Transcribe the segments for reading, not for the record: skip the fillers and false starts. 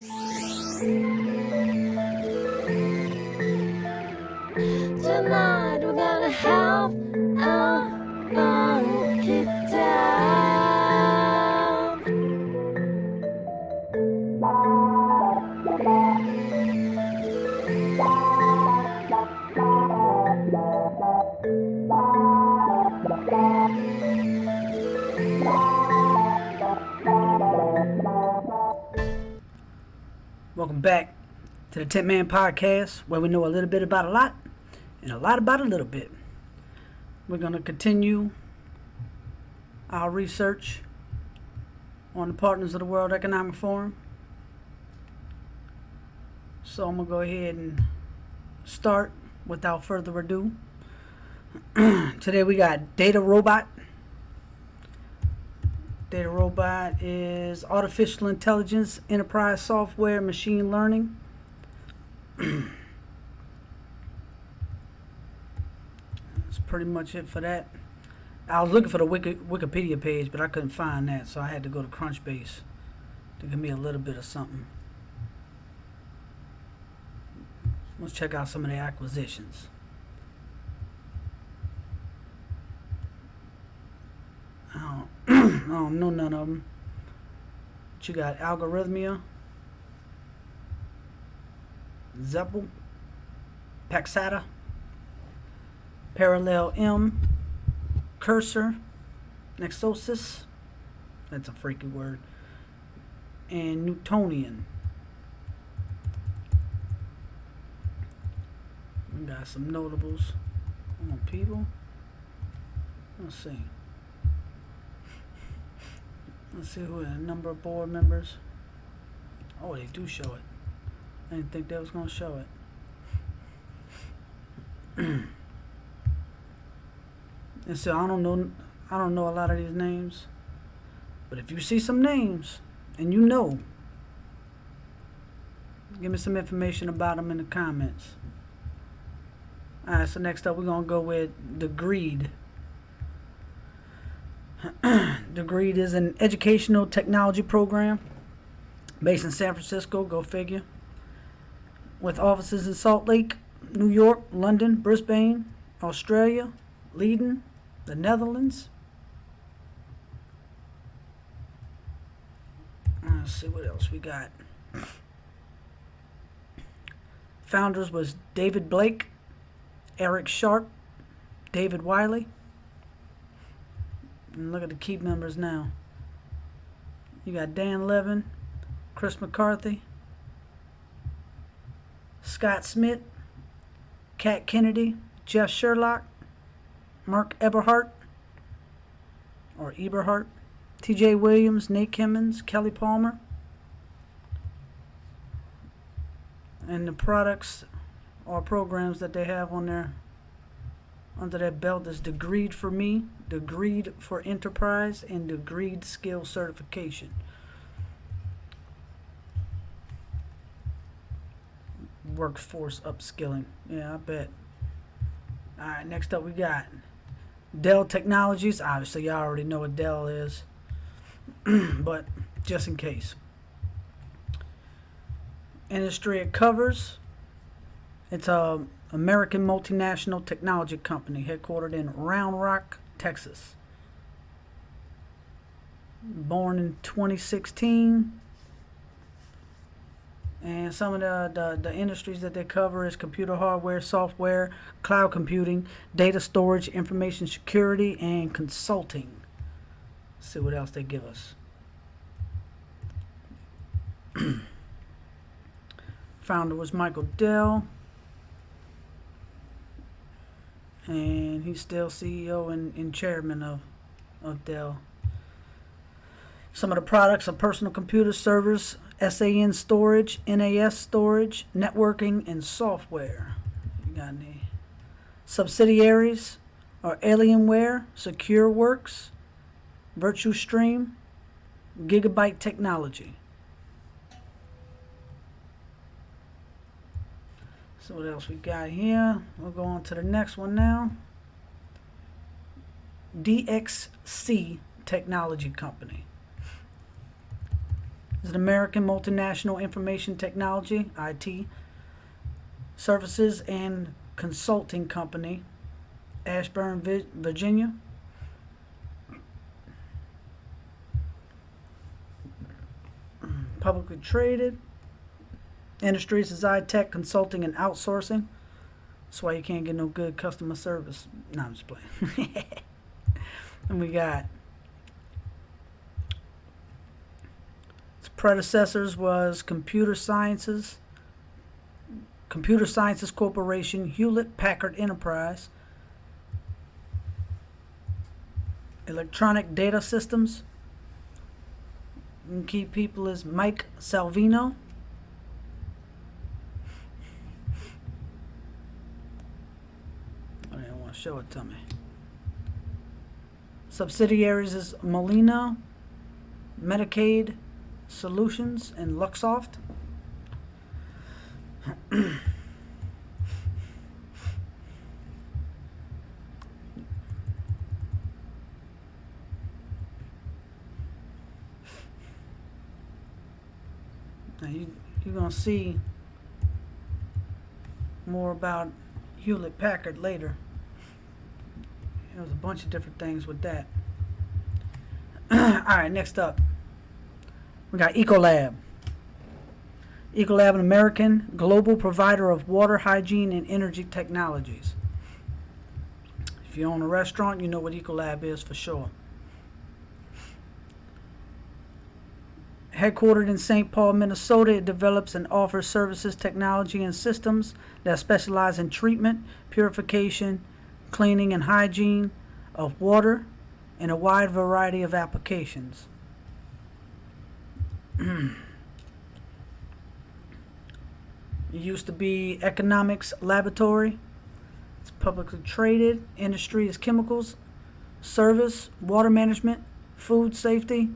Tonight we're gonna have a funky time. Welcome back to the Tip Man Podcast, where we know a little bit about a lot and a lot about a little bit. We're going to continue our research on the partners of the World Economic Forum. So I'm going to go ahead and start without further ado. Today we got Data Robot. Data Robot is artificial intelligence, enterprise software, machine learning. That's pretty much it for that. I was looking for the Wikipedia page, but I couldn't find that, so I had to go to Crunchbase to give me a little bit of something. Let's check out some of the acquisitions. I don't know none of them. But you got Algorithmia, Zeppel, Paxata, Parallel M, Cursor, Nexosis, that's a freaky word, and Newtonian. We got some notables on people. Let's see. Let's see who are the number of board members. Oh, they do show it. I didn't think they was gonna show it. And so I don't know a lot of these names. But if you see some names and you know, give me some information about them in the comments. Alright, so next up we're gonna go with Degreed. Degreed is an educational technology program based in San Francisco, go figure, with offices in Salt Lake, New York, London, Brisbane, Australia, Leiden, the Netherlands. Let's see what else we got. Founders was David Blake, Eric Sharp, David Wiley. And look at the key members now. You got Dan Levin, Chris McCarthy, Scott Smith, Kat Kennedy, Jeff Sherlock, Mark Eberhardt, TJ Williams, Nate Kimmons, Kelly Palmer. And the products or programs that they have on their under their belt is Degreed for Me, Degreed for Enterprise, and Degreed Skill Certification. Workforce upskilling. Yeah, I bet. Alright, next up we got Dell Technologies. Obviously, y'all already know what Dell is. But just in case. Industry it covers. It's a American multinational technology company headquartered in Round Rock, Texas. Born in 2016. And some of the industries that they cover is computer hardware, software, cloud computing, data storage, information security, and consulting. Let's see what else they give us. Founder was Michael Dell. And he's still CEO and chairman of Dell. Some of the products are personal computer servers, SAN storage, NAS storage, networking, and software. You got any subsidiaries are Alienware, SecureWorks, VirtuStream, Gigabyte Technology. So what else we got here? We'll go on to the next one now. DXC Technology Company. is an American multinational information technology (IT) services and consulting company, Ashburn, Virginia. Publicly traded. Industries is tech consulting and outsourcing. That's why you can't get no good customer service. No, I'm just playing. And we got its predecessors was Computer Sciences Corporation, Hewlett Packard Enterprise, Electronic Data Systems. And key people is Mike Salvino. I didn't want to show it to me. Subsidiaries is Molina, Medicaid Solutions, and Luxoft. Now you're going to see more about Hewlett Packard later. There's a bunch of different things with that. Alright, next up, we got Ecolab. Ecolab, an American global provider of water, hygiene, and energy technologies. If you own a restaurant, you know what Ecolab is for sure. Headquartered in St. Paul, Minnesota, it develops and offers services, technology, and systems that specialize in treatment, purification, cleaning, and hygiene of water in a wide variety of applications. It used to be Economics Laboratory. It's publicly traded. Industry is chemicals, service, water management, food safety,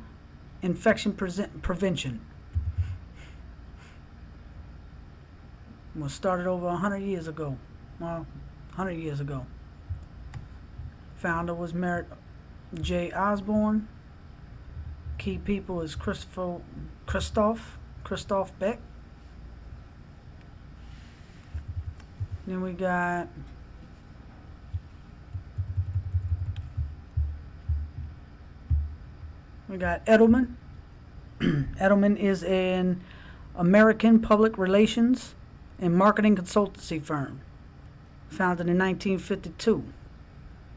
infection prevention. It was started over 100 years ago. Well, 100 years ago. Founder was Merritt J. Osborne. Key people is Christoph Beck. Then we got Edelman. Edelman is an American public relations and marketing consultancy firm, founded in 1952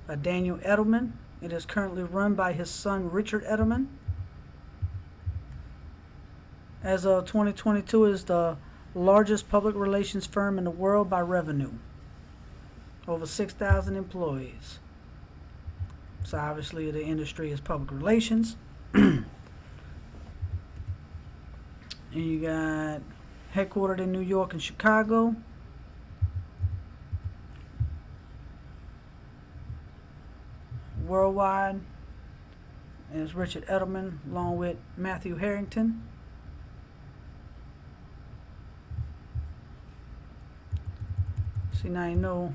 by Daniel Edelman. It is currently run by his son Richard Edelman. As of 2022, it is the largest public relations firm in the world by revenue. Over 6,000 employees. So obviously the industry is public relations. And you got headquartered in New York and Chicago. Worldwide is Richard Edelman along with Matthew Harrington. See, now you know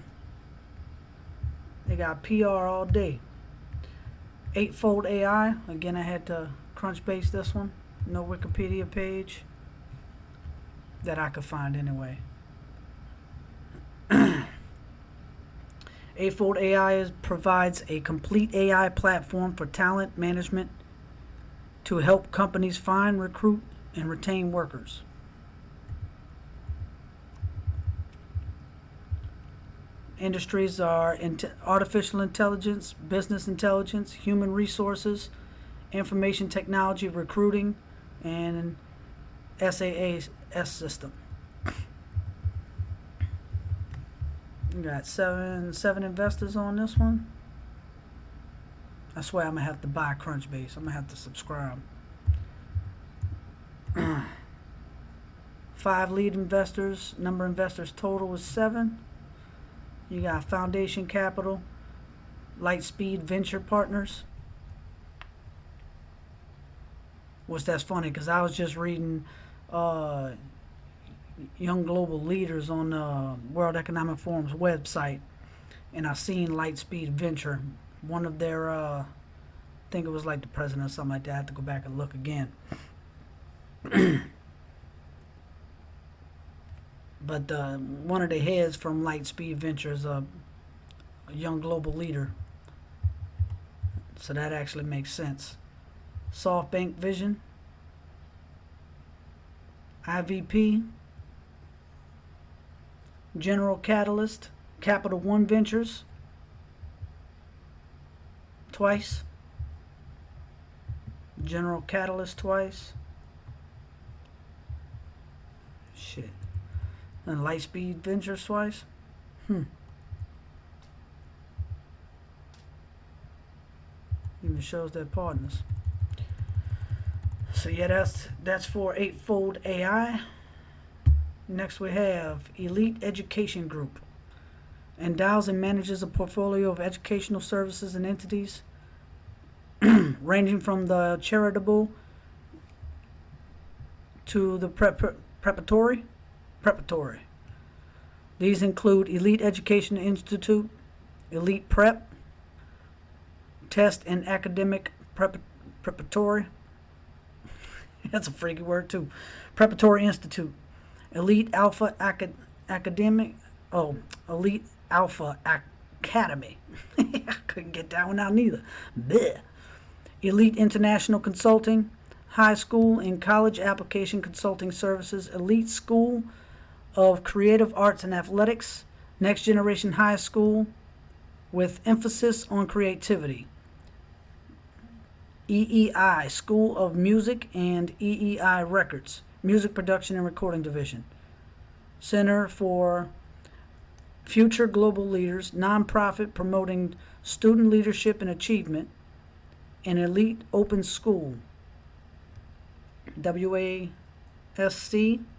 they got PR all day. Eightfold AI. Again, I had to crunch base this one. No Wikipedia page that I could find anyway. Eightfold AI provides a complete AI platform for talent management to help companies find, recruit, and retain workers. Industries are artificial intelligence, business intelligence, human resources, information technology, recruiting, and SaaS system. We got seven investors on this one. I swear I'm gonna have to buy Crunchbase. I'm gonna have to subscribe. 5 lead investors. Number of investors total is 7. You got Foundation Capital, Lightspeed Venture Partners. Which that's funny because I was just reading Young Global Leaders on the World Economic Forum's website, and I seen Lightspeed Venture. One of their, I think it was like the president or something like that. I have to go back and look again. But one of the heads from Lightspeed Ventures, a young global leader. So that actually makes sense. SoftBank Vision, IVP, General Catalyst, Capital One Ventures, twice. General Catalyst twice. Shit. And Lightspeed Ventures twice. Even shows their partners. So yeah, that's for Eightfold AI. Next we have Elite Education Group. Endows and manages a portfolio of educational services and entities ranging from the charitable to the preparatory. These include Elite Education Institute, Elite Prep, Test and Academic Preparatory. That's a freaky word too. Preparatory Institute, Elite Alpha Academic. Oh, Elite Alpha Academy. I couldn't get that one out neither. Blech. Elite International Consulting, High School and College Application Consulting Services, Elite School of Creative Arts and Athletics, Next Generation High School with emphasis on creativity. EEI, School of Music and EEI Records, Music Production and Recording Division. Center for Future Global Leaders, nonprofit promoting student leadership and achievement, an elite open school. WASC,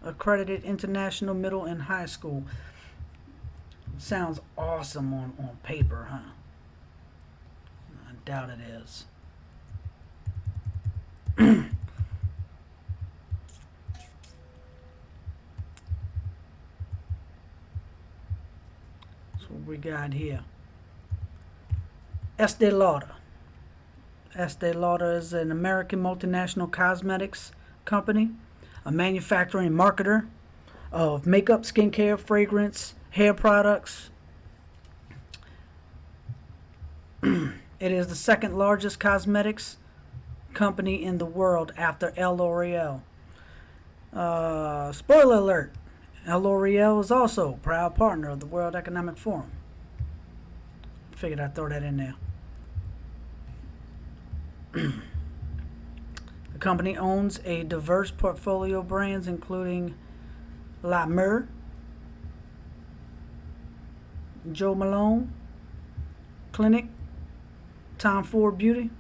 accredited international middle and high school. Sounds awesome on paper, huh? I doubt it is. So what we got here. Estee Lauder. Estee Lauder is an American multinational cosmetics company, a manufacturer and marketer of makeup, skincare, fragrance, hair products. It is the second largest cosmetics company in the world after L'Oreal. Spoiler alert, L'Oreal is also a proud partner of the World Economic Forum. Figured I'd throw that in there. The company owns a diverse portfolio of brands including La Mer, Jo Malone, Clinique, Tom Ford Beauty,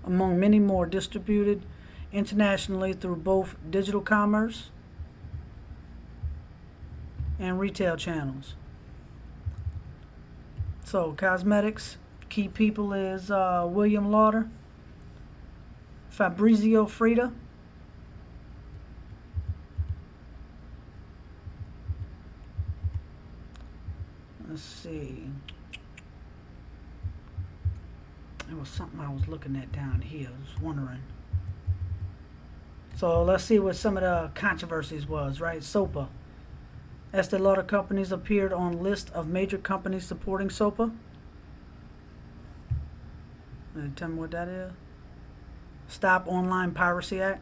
among many more, distributed internationally through both digital commerce and retail channels. So cosmetics, key people is William Lauder, Fabrizio Frida, let's see, there was something I was looking at down here. I was wondering. So let's see what some of the controversies was, right? SOPA. Estee Lauder companies appeared on list of major companies supporting SOPA. Tell me what that is. Stop Online Piracy Act.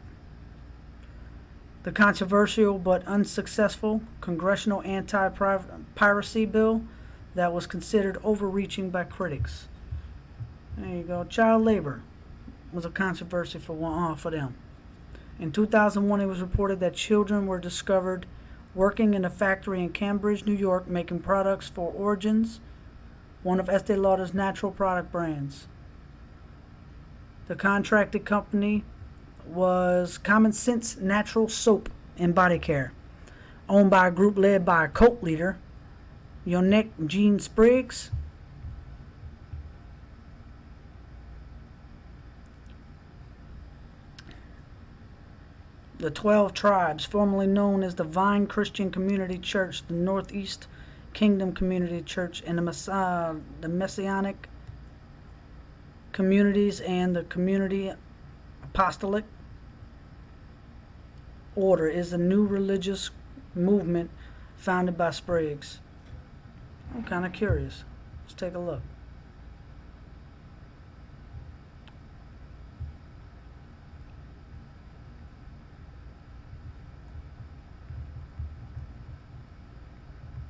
The controversial but unsuccessful congressional anti-piracy bill that was considered overreaching by critics. There you go. Child labor was a controversy for them. In 2001, it was reported that children were discovered working in a factory in Cambridge, New York, making products for Origins, one of Estee Lauder's natural product brands. The contracted company was Common Sense Natural Soap and Body Care, owned by a group led by a cult leader, Yonek Jean Spriggs. The 12 tribes, formerly known as the Vine Christian Community Church, the Northeast Kingdom Community Church, and the Messianic Communities and the Community Apostolic, Order is a new religious movement founded by Spriggs. I'm kind of curious. Let's take a look.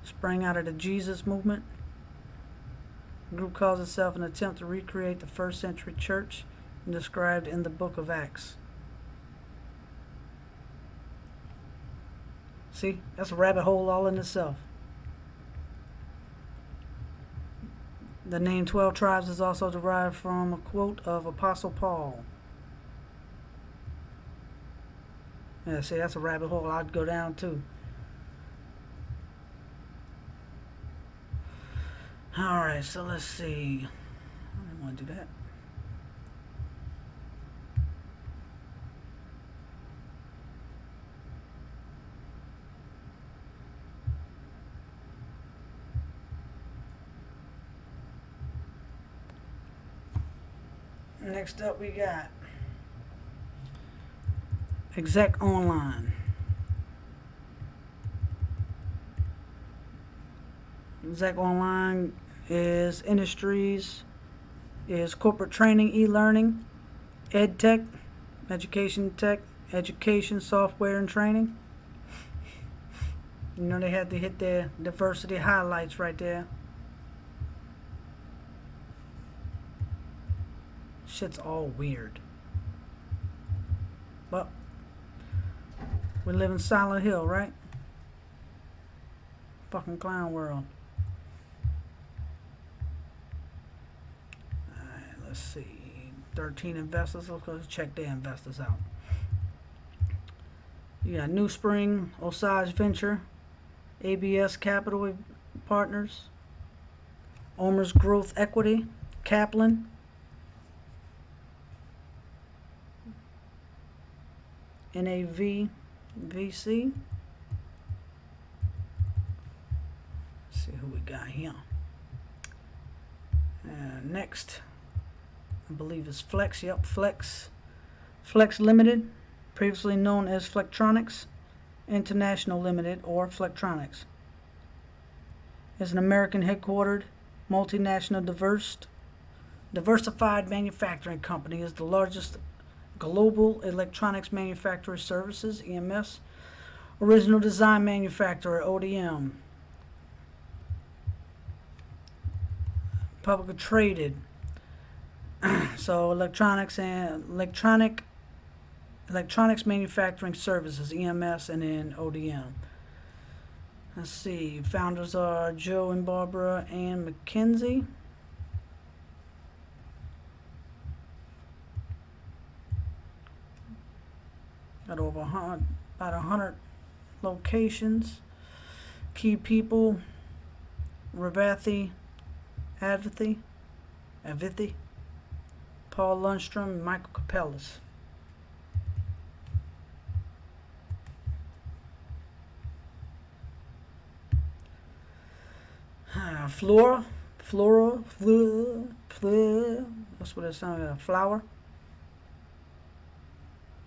Sprang out of the Jesus movement. The group calls itself an attempt to recreate the first century church described in the book of Acts. See, that's a rabbit hole all in itself. The name 12 tribes is also derived from a quote of Apostle Paul. Yeah, see, that's a rabbit hole I'd go down too. Alright, so let's see. I didn't want to do that. Next up we got Exec Online. Exec Online is industries, is corporate training, e-learning, ed tech, education tech, education, software, and training. You know, they had to hit their diversity highlights right there. Shit's all weird. But we live in Silent Hill, right? Fucking clown world. Alright, let's see. 13 investors. Let's check their investors out. You got New Spring, Osage Venture, ABS Capital Partners, Omer's Growth Equity, Kaplan, NAV VC. Let's see who we got here. Next, I believe is Flex. Yep, Flex. Flex Limited, previously known as Flectronics International Limited or Flectronics, is an American headquartered multinational diversified manufacturing company. Is the largest global electronics manufacturer services, EMS, original design manufacturer, ODM, publicly traded. So electronics manufacturing services, EMS, and then ODM. Let's see, founders are Joe and Barbara Ann McKenzie. Got over about 100 locations. Key people: Ravathi, Advithi, Paul Lundstrom, and Michael Capellas. Flora, that's what it sounds like, flower.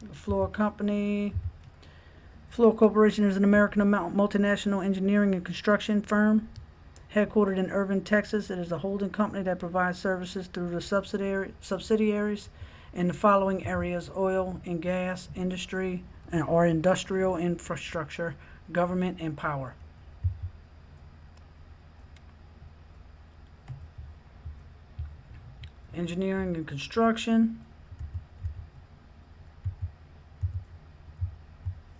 The Flora Company. Flora Corporation is an American multinational engineering and construction firm headquartered in Irving, Texas. It is a holding company that provides services through the subsidiaries in the following areas: oil and gas industry or industrial infrastructure, government, and power. Engineering and construction.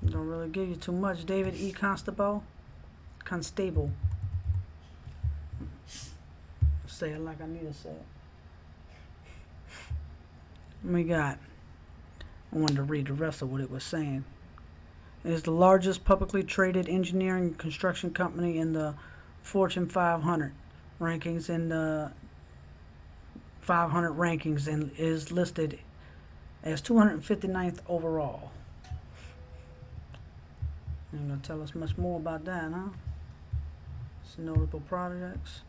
Don't really give you too much. David E. Constable. Say it like I need to say it. We got, I wanted to read the rest of what it was saying. It is the largest publicly traded engineering and construction company in the Fortune 500 rankings, and is listed as 259th overall. Ain't gonna tell us much more about that, huh? Some notable projects.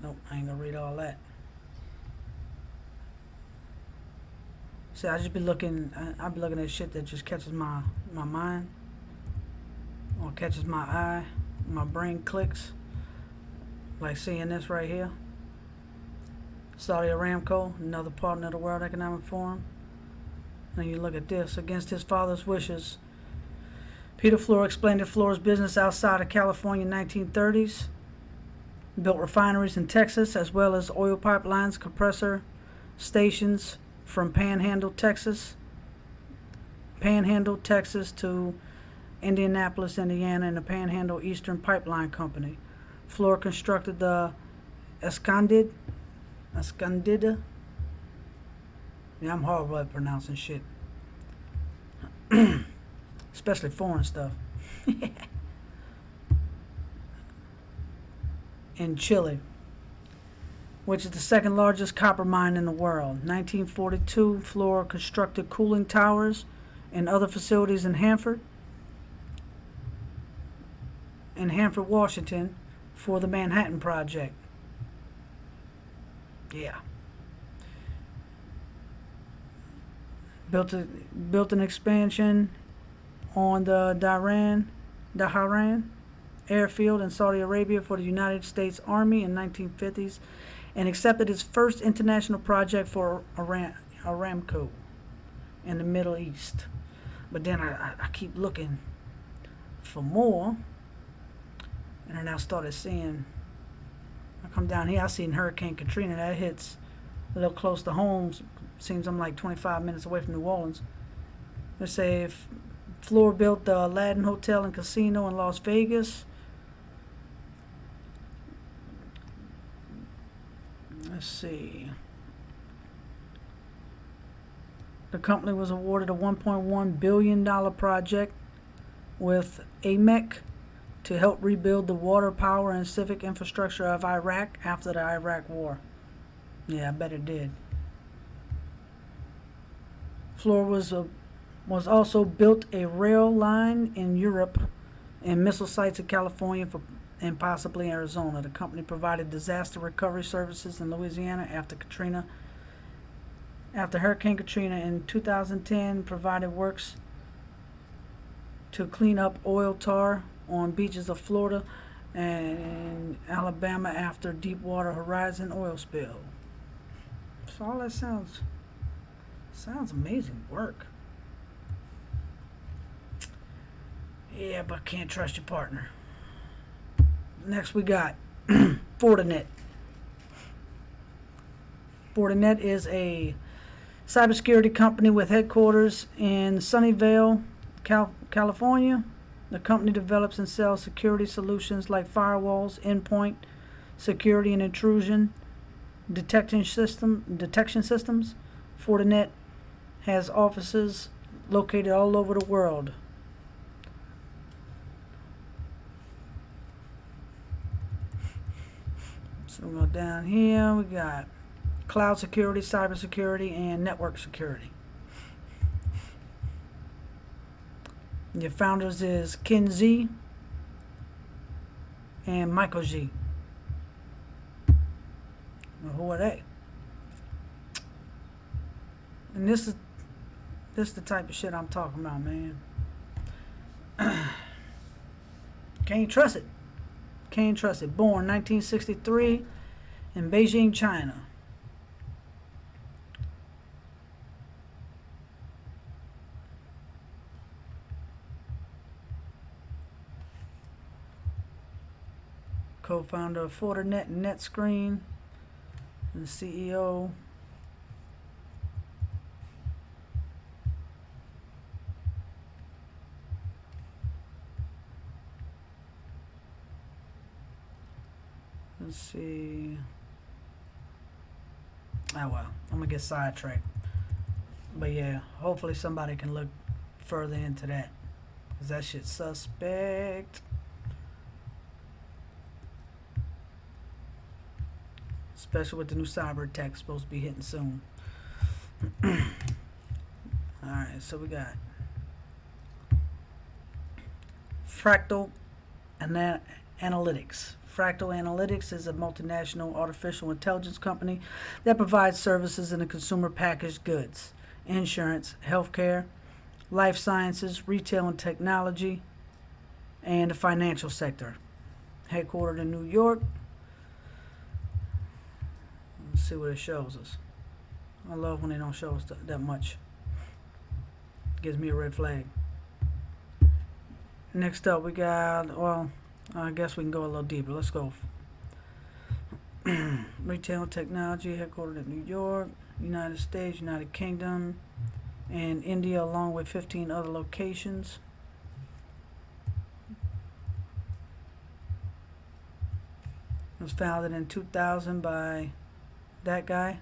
Nope, I ain't gonna read all that. See, I just be looking. I be looking at shit that just catches my mind, or catches my eye. My brain clicks. Like seeing this right here. Saudi Aramco, another partner of the World Economic Forum. And you look at this. Against his father's wishes, Peter Fluor expanded Fluor's business outside of California in the 1930s. Built refineries in Texas, as well as oil pipelines, compressor stations from Panhandle, Texas to Indianapolis, Indiana, and the Panhandle Eastern Pipeline Company. Fluor constructed the Escondida. Yeah, I'm horrible at pronouncing shit. Especially foreign stuff. In Chile, which is the second largest copper mine in the world. 1942, Fluor constructed cooling towers and other facilities in Hanford, Washington, for the Manhattan Project. Yeah. Built an expansion on the Dhahran airfield in Saudi Arabia for the United States Army in 1950s, and accepted its first international project for Aramco in the Middle East. But then I keep looking for more, and then I started seeing, I come down here, I seen Hurricane Katrina. That hits a little close to home. Seems I'm like 25 minutes away from New Orleans. They say Fluor built the Aladdin Hotel and Casino in Las Vegas. Let's see. The company was awarded a $1.1 billion project with AMEC to help rebuild the water, power, and civic infrastructure of Iraq after the Iraq War. Yeah, I bet it did. Fluor was also built a rail line in Europe and missile sites in California and possibly Arizona. The company provided disaster recovery services in Louisiana after Hurricane Katrina in 2010, provided works to clean up oil tar on beaches of Florida and Alabama after Deepwater Horizon oil spill. So all that sounds amazing work. Yeah, but can't trust your partner. Next we got Fortinet. Fortinet is a cybersecurity company with headquarters in Sunnyvale, California. The company develops and sells security solutions like firewalls, endpoint security and intrusion detection systems. Fortinet has offices located all over the world. So we'll go down here. We got cloud security, cybersecurity, and network security. Your founders is Ken Z and Michael Z. Well, who are they? And this is the type of shit I'm talking about, man. Can't trust it. Can't trust it. Born 1963 in Beijing, China. Co-founder of Fortinet and NetScreen, and CEO. Let's see. Oh well, I'm gonna get sidetracked. But yeah, hopefully somebody can look further into that, cause that shit's suspect. Especially with the new cyber attack supposed to be hitting soon. Alright, so we got Fractal Analytics. Fractal Analytics is a multinational artificial intelligence company that provides services in the consumer packaged goods insurance, healthcare, life sciences, retail and technology, and the financial sector. Headquartered in New York. Let's see what it shows us. I love when they don't show us that much. Gives me a red flag. Next up we got, well, I guess we can go a little deeper. Let's go. Retail and technology, headquartered in New York, United States, United Kingdom, and India, along with 15 other locations. It was founded in 2000 by that guy.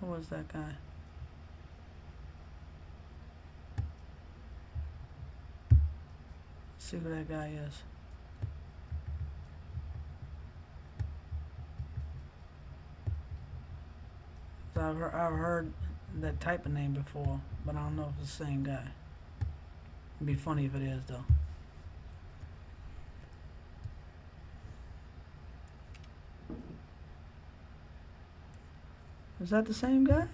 Who was that guy? Let's see who that guy is. I've heard that type of name before, but I don't know if it's the same guy. It'd be funny if it is, though. Is that the same guy?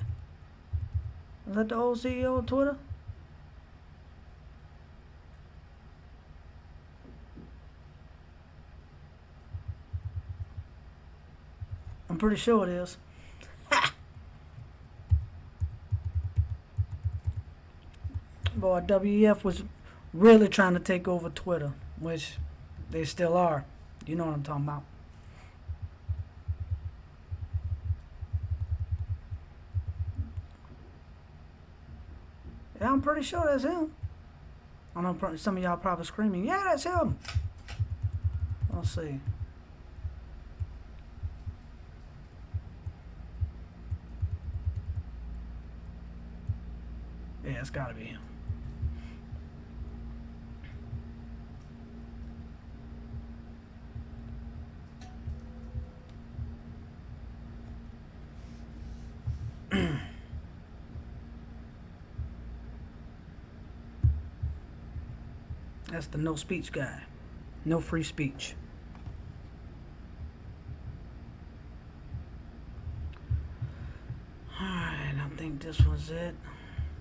Is that the old CEO of Twitter? I'm pretty sure it is. Boy, WEF was really trying to take over Twitter, which they still are. You know what I'm talking about. Yeah, I'm pretty sure that's him. I know some of y'all probably screaming, yeah, that's him. Let's see. Yeah, it's gotta be him. That's the no speech guy. No free speech. Alright, I think this was it.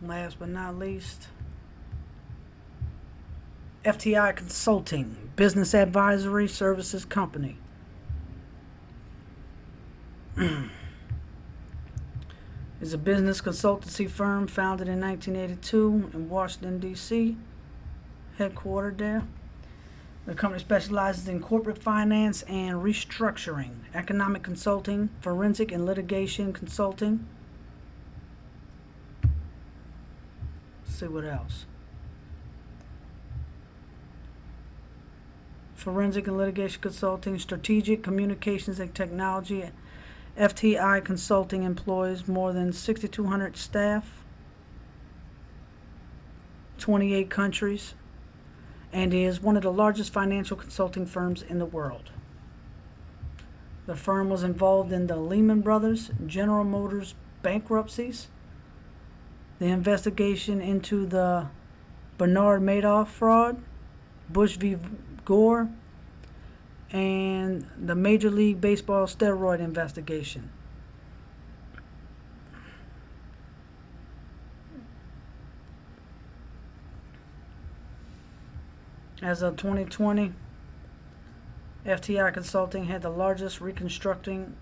Last but not least, FTI Consulting, Business Advisory Services Company. Is a business consultancy firm founded in 1982 in Washington, D.C., headquartered there. The company specializes in corporate finance and restructuring, economic consulting, forensic and litigation consulting. Let's see what else. Forensic and litigation consulting, strategic communications and technology. FTI Consulting employs more than 6,200 staff, 28 countries, and is one of the largest financial consulting firms in the world. The firm was involved in the Lehman Brothers, General Motors bankruptcies, the investigation into the Bernard Madoff fraud, Bush v. Gore, and the Major League Baseball steroid investigation. As of 2020, FTI Consulting had the largest reconstructing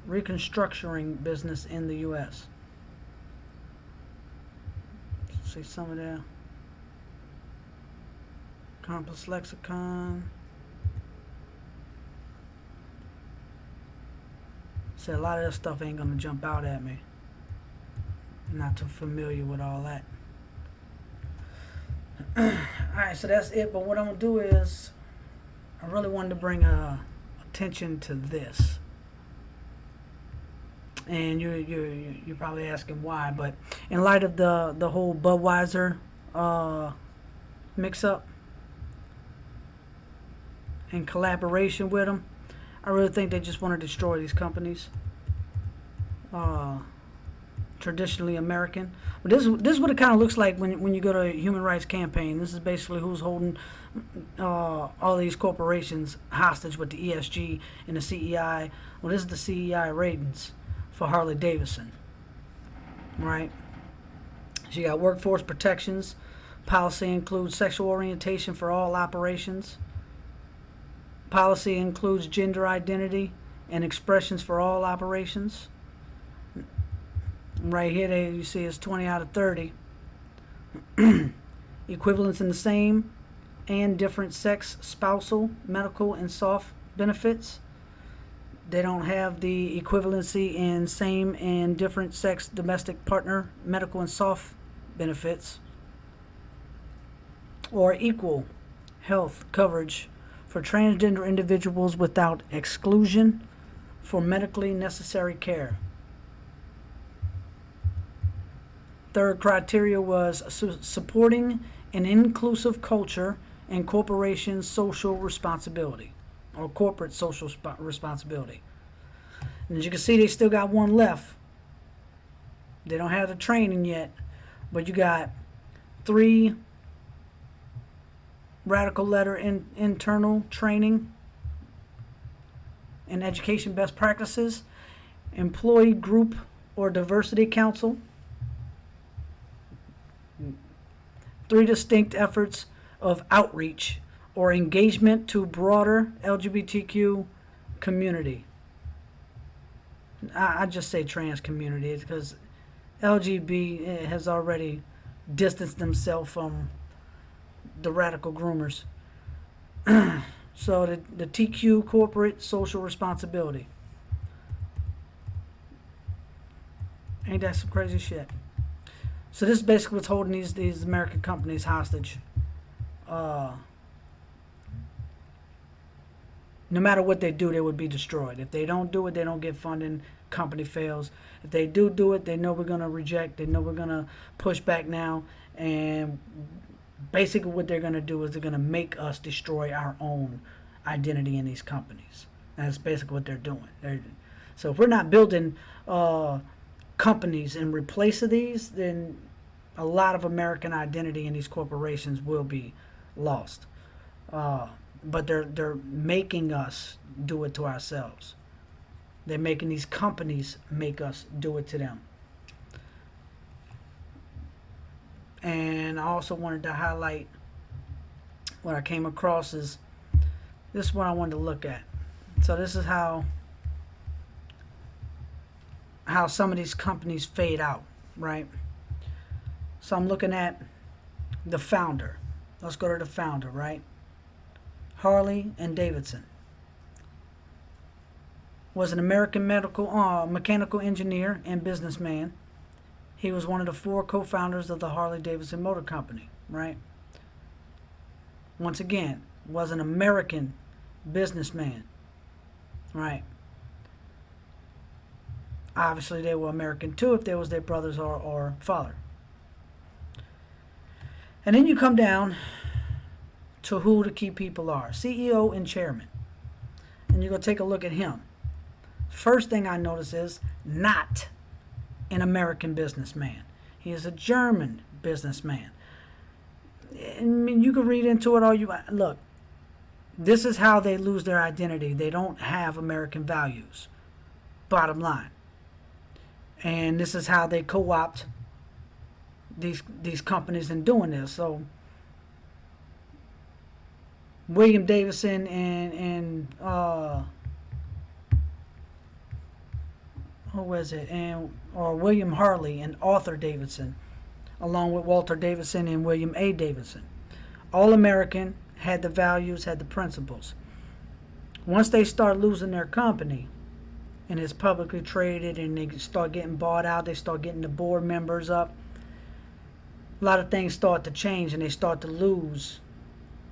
business in the U.S. See some of their complex lexicon. See, a lot of this stuff ain't gonna jump out at me. I'm not too familiar with all that. Alright, so that's it. But what I'm gonna do is, I really wanted to bring attention to this. And you're probably asking why, but in light of the whole Budweiser mix-up and collaboration with them, I really think they just want to destroy these companies. Trying traditionally American. But this is what it kind of looks like when you go to a human rights campaign. This is basically who's holding all these corporations hostage with the ESG and the CEI. Well, this is the CEI ratings for Harley Davidson, right? So you got workforce protections. Policy includes sexual orientation for all operations. Policy includes gender identity and expressions for all operations. Right here, you see it's 20 out of 30. Equivalence in the same and different sex, spousal, medical, and soft benefits. They don't have the equivalency in same and different sex, domestic partner, medical, and soft benefits. Or equal health coverage for transgender individuals without exclusion for medically necessary care. Third criteria was supporting an inclusive culture and corporations' social responsibility, or corporate social responsibility. And as you can see, they still got one left. They don't have the training yet, but you got 3 radical letter internal training and education best practices, employee group or diversity council, 3 distinct efforts of outreach or engagement to broader LGBTQ community. I just say trans community because LGB has already distanced themselves from the radical groomers. So the TQ, corporate social responsibility. Ain't that some crazy shit? So this is basically what's holding these American companies hostage. No matter what they do, they would be destroyed. If they don't do it, they don't get funding. Company fails. If they do it, they know we're going to reject. They know we're going to push back now. And basically what they're going to do is they're going to make us destroy our own identity in these companies. That's basically what they're doing. So if we're not building companies in replace of these, then a lot of American identity in these corporations will be lost. But they're making us do it to ourselves. They're making these companies make us do it to them. And I also wanted to highlight what I came across is this is what I wanted to look at. So this is how some of these companies fade out, right? So I'm looking at the founder. Let's go to the founder, right? Harley and Davidson was an American mechanical engineer and businessman. He was one of the 4 co-founders of the Harley-Davidson Motor Company, right? Once again, was an American businessman, right? Obviously, they were American too if they was their brothers or father. And then you come down to who the key people are. CEO and chairman. And you're going to take a look at him. First thing I notice is not an American businessman. He is a German businessman. I mean, you can read into it all you want. Look, this is how they lose their identity. They don't have American values. Bottom line. And this is how they co-opt these companies in doing this. So William Davidson and who was it? Or William Harley and Arthur Davidson, along with Walter Davidson and William A. Davidson. All American, had the values, had the principles. Once they start losing their company and it's publicly traded and they start getting bought out, they start getting the board members up, a lot of things start to change and they start to lose.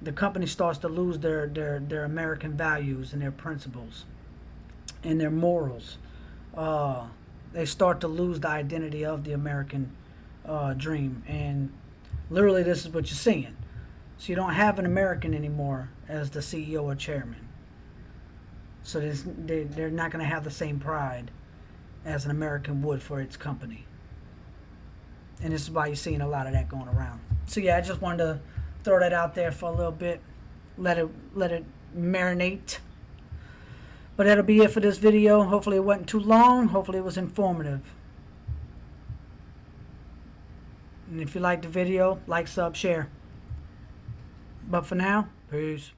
The company starts to lose their American values and their principles and their morals. They start to lose the identity of the American dream. And literally this is what you're seeing. So you don't have an American anymore as the CEO or chairman. So they're not going to have the same pride as an American would for its company. And this is why you're seeing a lot of that going around. So yeah, I just wanted to throw that out there for a little bit. Let it marinate. But that'll be it for this video. Hopefully it wasn't too long. Hopefully it was informative. And if you liked the video, like, sub, share. But for now, peace.